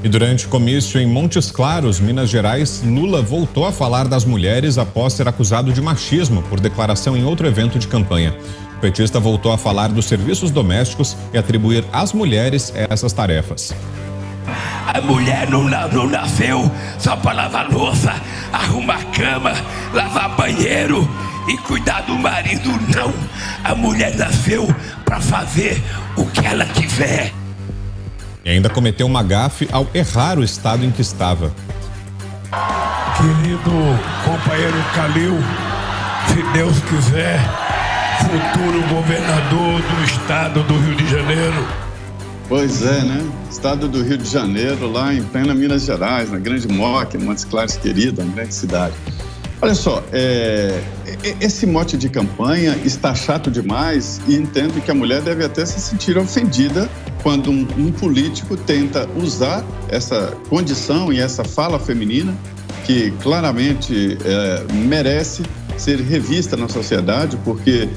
E durante o comício em Montes Claros, Minas Gerais, Lula voltou a falar das mulheres após ser acusado de machismo por declaração em outro evento de campanha. O petista voltou a falar dos serviços domésticos e atribuir às mulheres essas tarefas. A mulher não nasceu só para lavar louça, arrumar cama, lavar banheiro e cuidar do marido, não. A mulher nasceu para fazer o que ela quiser. E ainda cometeu uma gafe ao errar o estado em que estava. Querido companheiro Calil, se Deus quiser, futuro governador do estado do Rio de Janeiro. Pois é, né? Estado do Rio de Janeiro, lá em plena Minas Gerais, na Grande Moca, Montes Claros querida, uma grande cidade. Olha só, esse mote de campanha está chato demais e entendo que a mulher deve até se sentir ofendida quando um político tenta usar essa condição e essa fala feminina que claramente merece ser revista na sociedade, porque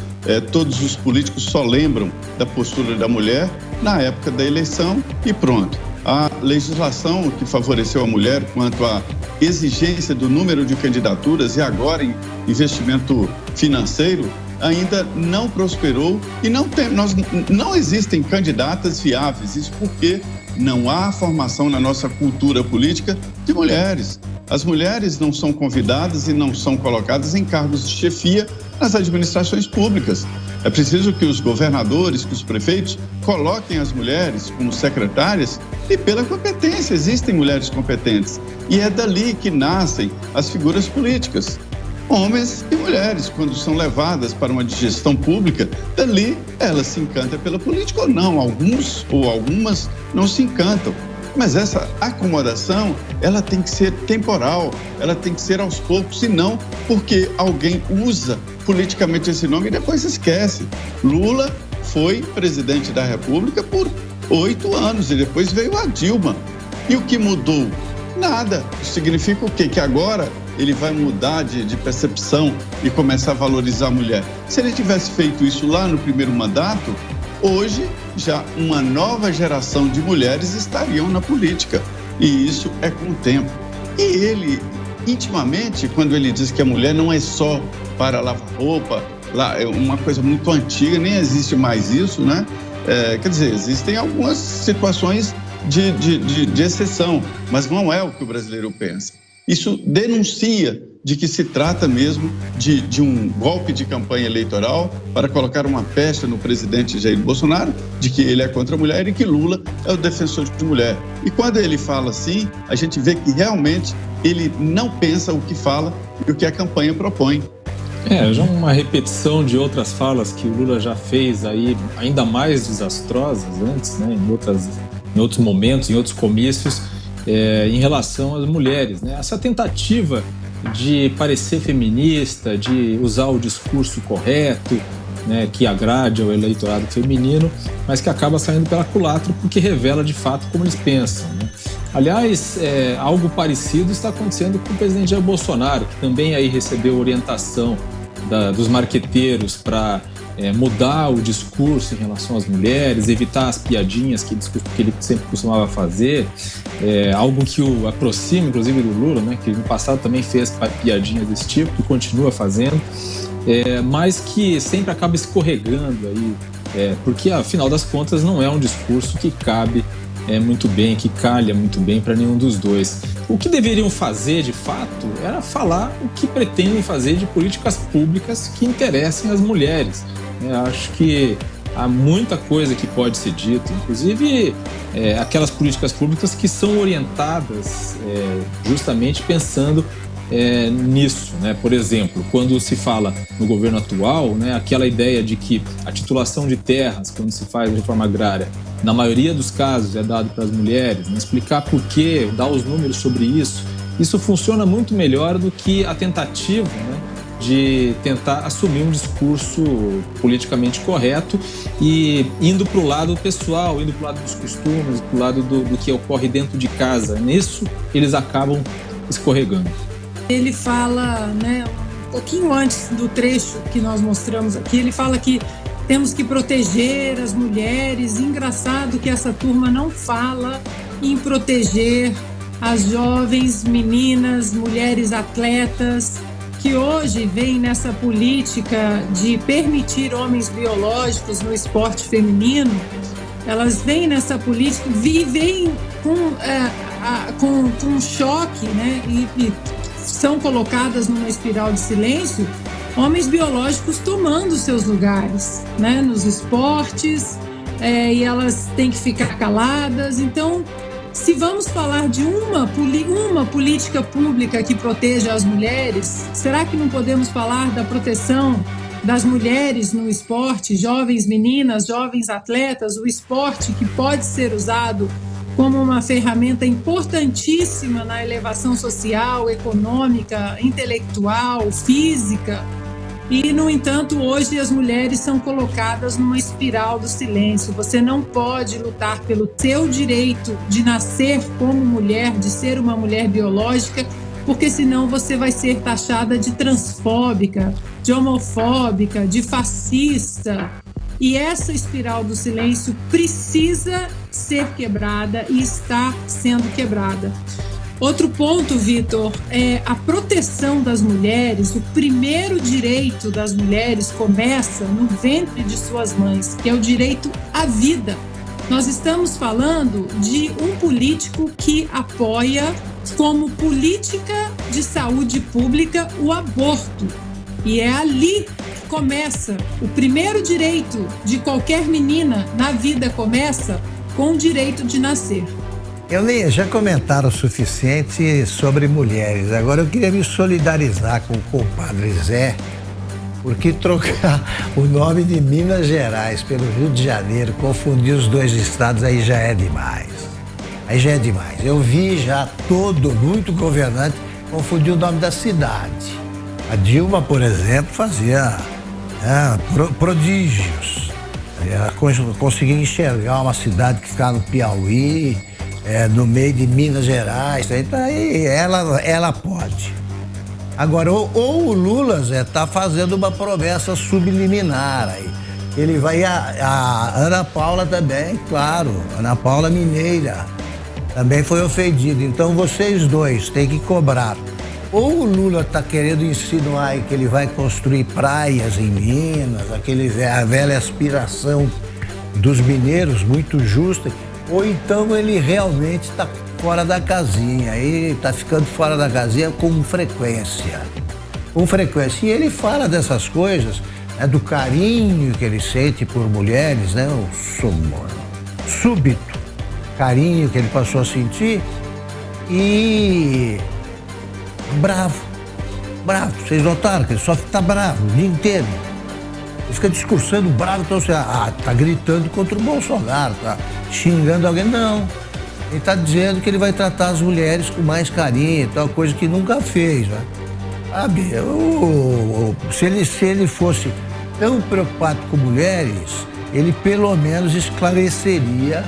todos os políticos só lembram da postura da mulher na época da eleição e pronto. A legislação que favoreceu a mulher quanto à exigência do número de candidaturas e agora em investimento financeiro ainda não prosperou e não existem candidatas viáveis. Isso porque não há formação na nossa cultura política de mulheres. As mulheres não são convidadas e não são colocadas em cargos de chefia nas administrações públicas. É preciso que os governadores, que os prefeitos coloquem as mulheres como secretárias e pela competência. Existem mulheres competentes e é dali que nascem as figuras políticas. Homens e mulheres, quando são levadas para uma digestão pública, dali elas se encantam pela política ou não. Alguns ou algumas não se encantam. Mas essa acomodação, ela tem que ser temporal, ela tem que ser aos poucos, senão porque alguém usa politicamente esse nome e depois esquece. Lula foi presidente da República por 8 anos e depois veio a Dilma. E o que mudou? Nada. Isso significa o quê? Que agora ele vai mudar de percepção e começar a valorizar a mulher. Se ele tivesse feito isso lá no primeiro mandato, hoje já uma nova geração de mulheres estariam na política. E isso é com o tempo. E ele, intimamente, quando ele diz que a mulher não é só para lavar roupa, lá é uma coisa muito antiga, nem existe mais isso, né? Quer dizer, existem algumas situações de exceção, mas não é o que o brasileiro pensa. Isso denuncia de que se trata mesmo de um golpe de campanha eleitoral para colocar uma pecha no presidente Jair Bolsonaro, de que ele é contra a mulher e que Lula é o defensor de mulher. E quando ele fala assim, a gente vê que realmente ele não pensa o que fala e o que a campanha propõe. Já uma repetição de outras falas que o Lula já fez aí, ainda mais desastrosas antes, né, em outros momentos, em outros comícios, em relação às mulheres, né? Essa tentativa de parecer feminista, de usar o discurso correto, né, que agrade ao eleitorado feminino, mas que acaba saindo pela culatra porque revela de fato como eles pensam, né? Aliás, algo parecido está acontecendo com o presidente Jair Bolsonaro, que também aí recebeu orientação dos marqueteiros para mudar o discurso em relação às mulheres, evitar as piadinhas que ele sempre costumava fazer, algo que o aproxima, inclusive, do Lula, né, que no passado também fez piadinhas desse tipo, que continua fazendo, mas que sempre acaba escorregando aí, porque, afinal das contas, não é um discurso que cabe muito bem, que calha muito bem para nenhum dos dois. O que deveriam fazer, de fato, era falar o que pretendem fazer de políticas públicas que interessem as mulheres. Acho que há muita coisa que pode ser dita, inclusive aquelas políticas públicas que são orientadas justamente pensando nisso, né? Por exemplo, quando se fala no governo atual, né, aquela ideia de que a titulação de terras, quando se faz a reforma agrária, na maioria dos casos é dado para as mulheres, né? Explicar por quê, dar os números sobre isso funciona muito melhor do que a tentativa, né, de tentar assumir um discurso politicamente correto e indo para o lado pessoal, indo para o lado dos costumes, para o lado do que ocorre dentro de casa. Nisso, eles acabam escorregando. Ele fala, né, um pouquinho antes do trecho que nós mostramos aqui, ele fala que temos que proteger as mulheres. Engraçado que essa turma não fala em proteger as jovens meninas, mulheres atletas, que hoje vêm nessa política de permitir homens biológicos no esporte feminino. Elas vêm nessa política e vêm com choque, né? E são colocadas numa espiral de silêncio, homens biológicos tomando seus lugares, né? Nos esportes, e elas têm que ficar caladas. Então, se vamos falar de uma política pública que proteja as mulheres, será que não podemos falar da proteção das mulheres no esporte, jovens meninas, jovens atletas, o esporte que pode ser usado como uma ferramenta importantíssima na elevação social, econômica, intelectual, física? E, no entanto, hoje as mulheres são colocadas numa espiral do silêncio. Você não pode lutar pelo seu direito de nascer como mulher, de ser uma mulher biológica, porque senão você vai ser taxada de transfóbica, de homofóbica, de fascista. E essa espiral do silêncio precisa ser quebrada e está sendo quebrada. Outro ponto, Vitor, é a proteção das mulheres. O primeiro direito das mulheres começa no ventre de suas mães, que é o direito à vida. Nós estamos falando de um político que apoia como política de saúde pública o aborto. E é ali que começa. O primeiro direito de qualquer menina na vida começa com o direito de nascer. Já comentaram o suficiente sobre mulheres. Agora eu queria me solidarizar com o compadre Zé, porque trocar o nome de Minas Gerais pelo Rio de Janeiro, confundir os dois estados, aí já é demais. Eu vi já muito governante confundir o nome da cidade. A Dilma, por exemplo, fazia prodígios. Ela conseguia enxergar uma cidade que ficava no Piauí, no meio de Minas Gerais. Então aí ela pode. Agora, ou o Lula está fazendo uma promessa subliminar aí. Ele vai, a Ana Paula também, claro, Ana Paula Mineira também foi ofendida. Então vocês dois têm que cobrar. Ou o Lula está querendo insinuar aí que ele vai construir praias em Minas, a velha aspiração dos mineiros, muito justa, ou então ele realmente está fora da casinha, aí está ficando fora da casinha com frequência. E ele fala dessas coisas, do carinho que ele sente por mulheres, né? O súbito carinho que ele passou a sentir, e bravo. Vocês notaram que ele só está bravo o dia inteiro. Ele fica discursando bravo, então você tá gritando contra o Bolsonaro, tá xingando alguém. Não. Ele está dizendo que ele vai tratar as mulheres com mais carinho e tal, coisa que nunca fez, né? Sabe, se ele fosse tão preocupado com mulheres, ele pelo menos esclareceria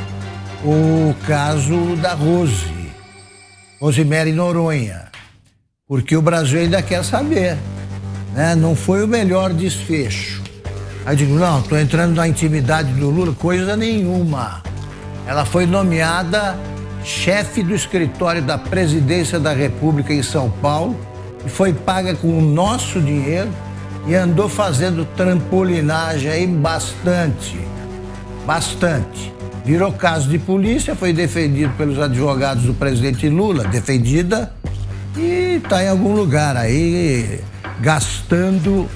o caso da Rosemary Noronha, porque o Brasil ainda quer saber, né? Não foi o melhor desfecho. Aí eu digo, não, estou entrando na intimidade do Lula, coisa nenhuma. Ela foi nomeada chefe do escritório da Presidência da República em São Paulo e foi paga com o nosso dinheiro e andou fazendo trampolinagem aí bastante. Virou caso de polícia, foi defendido pelos advogados do presidente Lula, defendida, e está em algum lugar aí gastando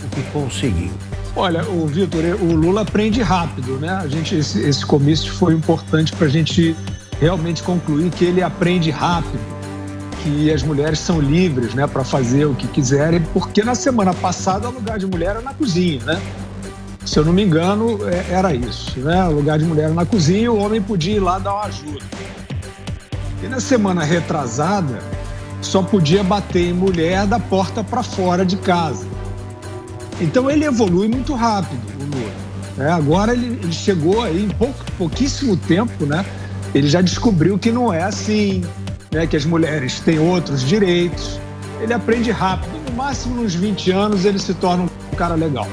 o que conseguiu. Olha, Vitor, o Lula aprende rápido, né? Esse comício foi importante para a gente realmente concluir que ele aprende rápido, que as mulheres são livres, né, para fazer o que quiserem, porque na semana passada o lugar de mulher era na cozinha, né? Se eu não me engano, era isso, né? O lugar de mulher era na cozinha, o homem podia ir lá dar uma ajuda. E na semana retrasada, só podia bater em mulher da porta para fora de casa. Então ele evolui muito rápido, o Lula. Agora ele chegou aí em pouquíssimo tempo, né? Ele já descobriu que não é assim, né? Que as mulheres têm outros direitos. Ele aprende rápido, no máximo nos 20 anos ele se torna um cara legal.